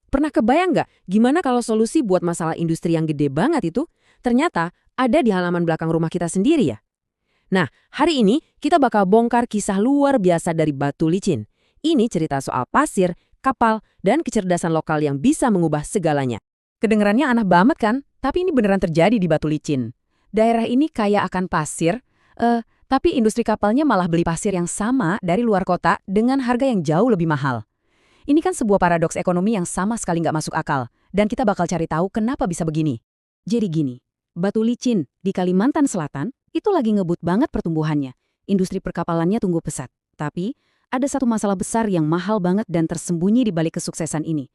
Pernah kebayang nggak gimana kalau solusi buat masalah industri yang gede banget itu ternyata ada di halaman belakang rumah kita sendiri ya? Nah, hari ini kita bakal bongkar kisah luar biasa dari batu licin. Ini cerita soal pasir, kapal, dan kecerdasan lokal yang bisa mengubah segalanya. Kedengarannya aneh banget kan? Tapi ini beneran terjadi di Batu Licin. Daerah ini kaya akan pasir, tapi industri kapalnya malah beli pasir yang sama dari luar kota dengan harga yang jauh lebih mahal. Ini kan sebuah paradoks ekonomi yang sama sekali nggak masuk akal, dan kita bakal cari tahu kenapa bisa begini. Jadi gini, Batu Licin di Kalimantan Selatan itu lagi ngebut banget pertumbuhannya. Industri perkapalannya tumbuh pesat. Tapi ada satu masalah besar yang mahal banget dan tersembunyi di balik kesuksesan ini.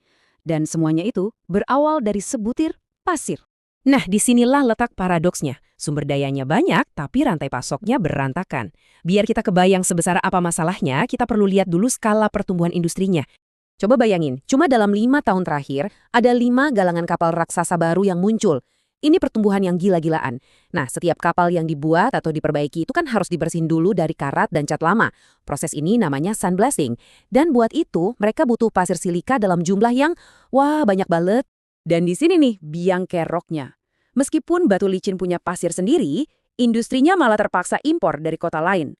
Dan semuanya itu berawal dari sebutir pasir. Nah, disinilah letak paradoksnya. Sumber dayanya banyak, tapi rantai pasoknya berantakan. Biar kita kebayang sebesar apa masalahnya, kita perlu lihat dulu skala pertumbuhan industrinya. Coba bayangin, cuma dalam 5 tahun terakhir, ada 5 galangan kapal raksasa baru yang muncul. Ini pertumbuhan yang gila-gilaan. Nah, setiap kapal yang dibuat atau diperbaiki itu kan harus dibersihin dulu dari karat dan cat lama. Proses ini namanya sandblasting. Dan buat itu, mereka butuh pasir silika dalam jumlah yang, wah, banyak banget. Dan di sini nih, biang keroknya. Meskipun Batu Licin punya pasir sendiri, industrinya malah terpaksa impor dari kota lain.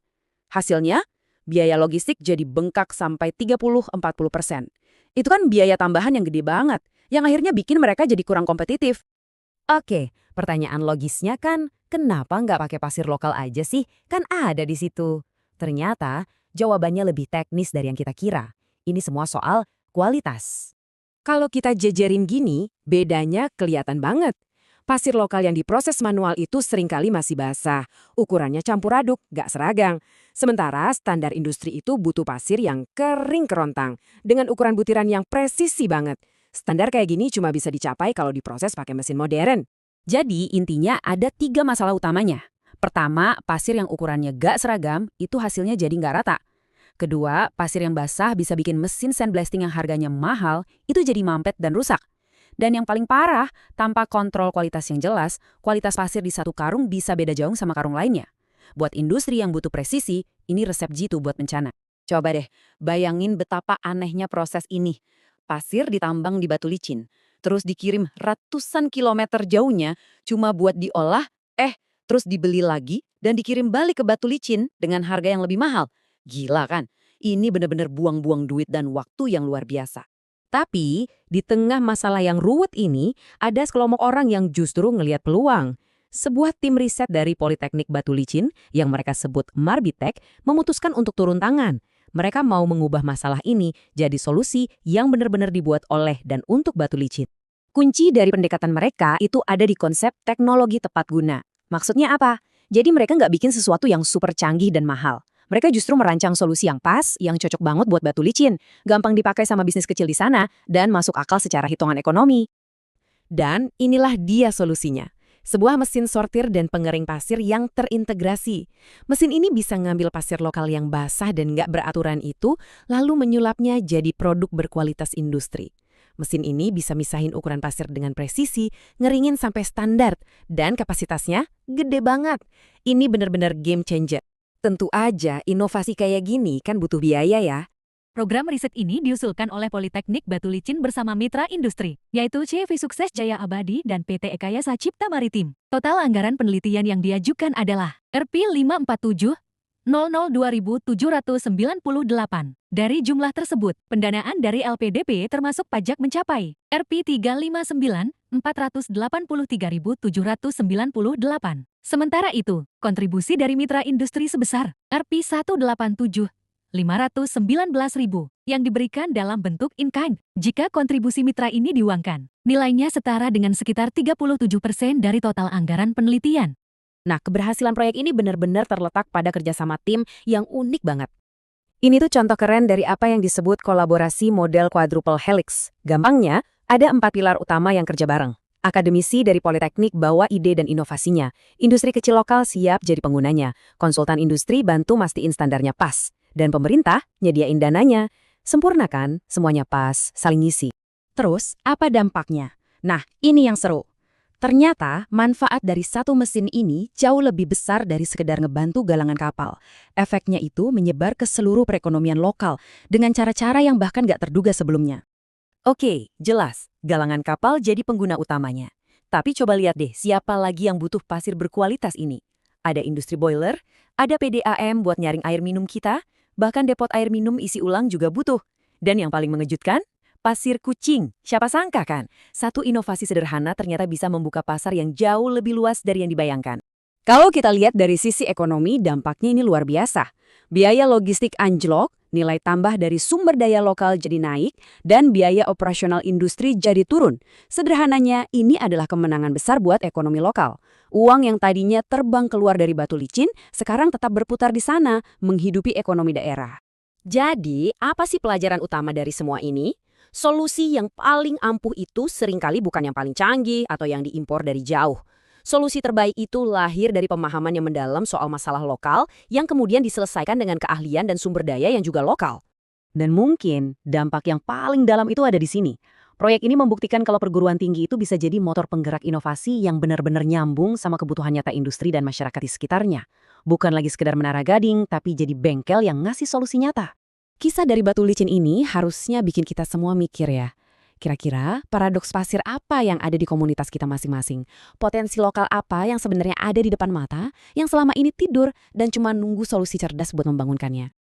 Hasilnya, biaya logistik jadi bengkak sampai 30–40%. Itu kan biaya tambahan yang gede banget, yang akhirnya bikin mereka jadi kurang kompetitif. Oke, pertanyaan logisnya kan, kenapa nggak pakai pasir lokal aja sih? Kan ada di situ. Ternyata, jawabannya lebih teknis dari yang kita kira. Ini semua soal kualitas. Kalau kita jejerin gini, bedanya kelihatan banget. Pasir lokal yang diproses manual itu seringkali masih basah. Ukurannya campur aduk, nggak seragam. Sementara standar industri itu butuh pasir yang kering kerontang, dengan ukuran butiran yang presisi banget. Standar kayak gini cuma bisa dicapai kalau diproses pakai mesin modern. Jadi intinya ada 3 masalah utamanya. Pertama, pasir yang ukurannya gak seragam, itu hasilnya jadi nggak rata. Kedua, pasir yang basah bisa bikin mesin sandblasting yang harganya mahal, itu jadi mampet dan rusak. Dan yang paling parah, tanpa kontrol kualitas yang jelas, kualitas pasir di satu karung bisa beda jauh sama karung lainnya. Buat industri yang butuh presisi, ini resep jitu buat bencana. Coba deh, bayangin betapa anehnya proses ini. Pasir ditambang di Batu Licin, terus dikirim ratusan kilometer jauhnya cuma buat diolah, terus dibeli lagi dan dikirim balik ke Batu Licin dengan harga yang lebih mahal. Gila kan? Ini benar-benar buang-buang duit dan waktu yang luar biasa. Tapi, di tengah masalah yang ruwet ini, ada sekelompok orang yang justru ngelihat peluang. Sebuah tim riset dari Politeknik Batu Licin, yang mereka sebut Marbitek, memutuskan untuk turun tangan. Mereka mau mengubah masalah ini jadi solusi yang benar-benar dibuat oleh dan untuk Batu Licin. Kunci dari pendekatan mereka itu ada di konsep teknologi tepat guna. Maksudnya apa? Jadi mereka nggak bikin sesuatu yang super canggih dan mahal. Mereka justru merancang solusi yang pas, yang cocok banget buat Batu Licin, gampang dipakai sama bisnis kecil di sana, dan masuk akal secara hitungan ekonomi. Dan inilah dia solusinya. Sebuah mesin sortir dan pengering pasir yang terintegrasi. Mesin ini bisa ngambil pasir lokal yang basah dan nggak beraturan itu, lalu menyulapnya jadi produk berkualitas industri. Mesin ini bisa misahin ukuran pasir dengan presisi, ngeringin sampai standar, dan kapasitasnya gede banget. Ini benar-benar game changer. Tentu aja, inovasi kayak gini kan butuh biaya ya. Program riset ini diusulkan oleh Politeknik Batu Licin bersama mitra industri, yaitu CV Sukses Jaya Abadi dan PT Ekayasa Cipta Maritim. Total anggaran penelitian yang diajukan adalah Rp547 002.798. Dari jumlah tersebut, pendanaan dari LPDP termasuk pajak mencapai Rp359 483.798. Sementara itu, kontribusi dari mitra industri sebesar Rp187 519.000 yang diberikan dalam bentuk in-kind. Jika kontribusi mitra ini diuangkan, nilainya setara dengan sekitar 37% dari total anggaran penelitian. Nah, keberhasilan proyek ini benar-benar terletak pada kerjasama tim yang unik banget. Ini tuh contoh keren dari apa yang disebut kolaborasi model quadruple helix. Gampangnya, ada 4 pilar utama yang kerja bareng. Akademisi dari Politeknik bawa ide dan inovasinya. Industri kecil lokal siap jadi penggunanya. Konsultan industri bantu mastiin standarnya pas. Dan pemerintah nyediain dananya. Sempurna kan? Semuanya pas, saling ngisi. Terus, apa dampaknya? Nah, ini yang seru. Ternyata, manfaat dari satu mesin ini jauh lebih besar dari sekedar ngebantu galangan kapal. Efeknya itu menyebar ke seluruh perekonomian lokal dengan cara-cara yang bahkan gak terduga sebelumnya. Oke, jelas. Galangan kapal jadi pengguna utamanya. Tapi coba lihat deh, siapa lagi yang butuh pasir berkualitas ini? Ada industri boiler, ada PDAM buat nyaring air minum kita, bahkan depot air minum isi ulang juga butuh. Dan yang paling mengejutkan, pasir kucing. Siapa sangka kan? Satu inovasi sederhana ternyata bisa membuka pasar yang jauh lebih luas dari yang dibayangkan. Kalau kita lihat dari sisi ekonomi, dampaknya ini luar biasa. Biaya logistik anjlok, nilai tambah dari sumber daya lokal jadi naik, dan biaya operasional industri jadi turun. Sederhananya, ini adalah kemenangan besar buat ekonomi lokal. Uang yang tadinya terbang keluar dari Batu Licin, sekarang tetap berputar di sana, menghidupi ekonomi daerah. Jadi, apa sih pelajaran utama dari semua ini? Solusi yang paling ampuh itu seringkali bukan yang paling canggih atau yang diimpor dari jauh. Solusi terbaik itu lahir dari pemahaman yang mendalam soal masalah lokal yang kemudian diselesaikan dengan keahlian dan sumber daya yang juga lokal. Dan mungkin dampak yang paling dalam itu ada di sini. Proyek ini membuktikan kalau perguruan tinggi itu bisa jadi motor penggerak inovasi yang benar-benar nyambung sama kebutuhan nyata industri dan masyarakat di sekitarnya. Bukan lagi sekedar menara gading, tapi jadi bengkel yang ngasih solusi nyata. Kisah dari Batu Licin ini harusnya bikin kita semua mikir ya. Kira-kira paradoks pasir apa yang ada di komunitas kita masing-masing? Potensi lokal apa yang sebenarnya ada di depan mata, yang selama ini tidur dan cuma nunggu solusi cerdas buat membangunkannya?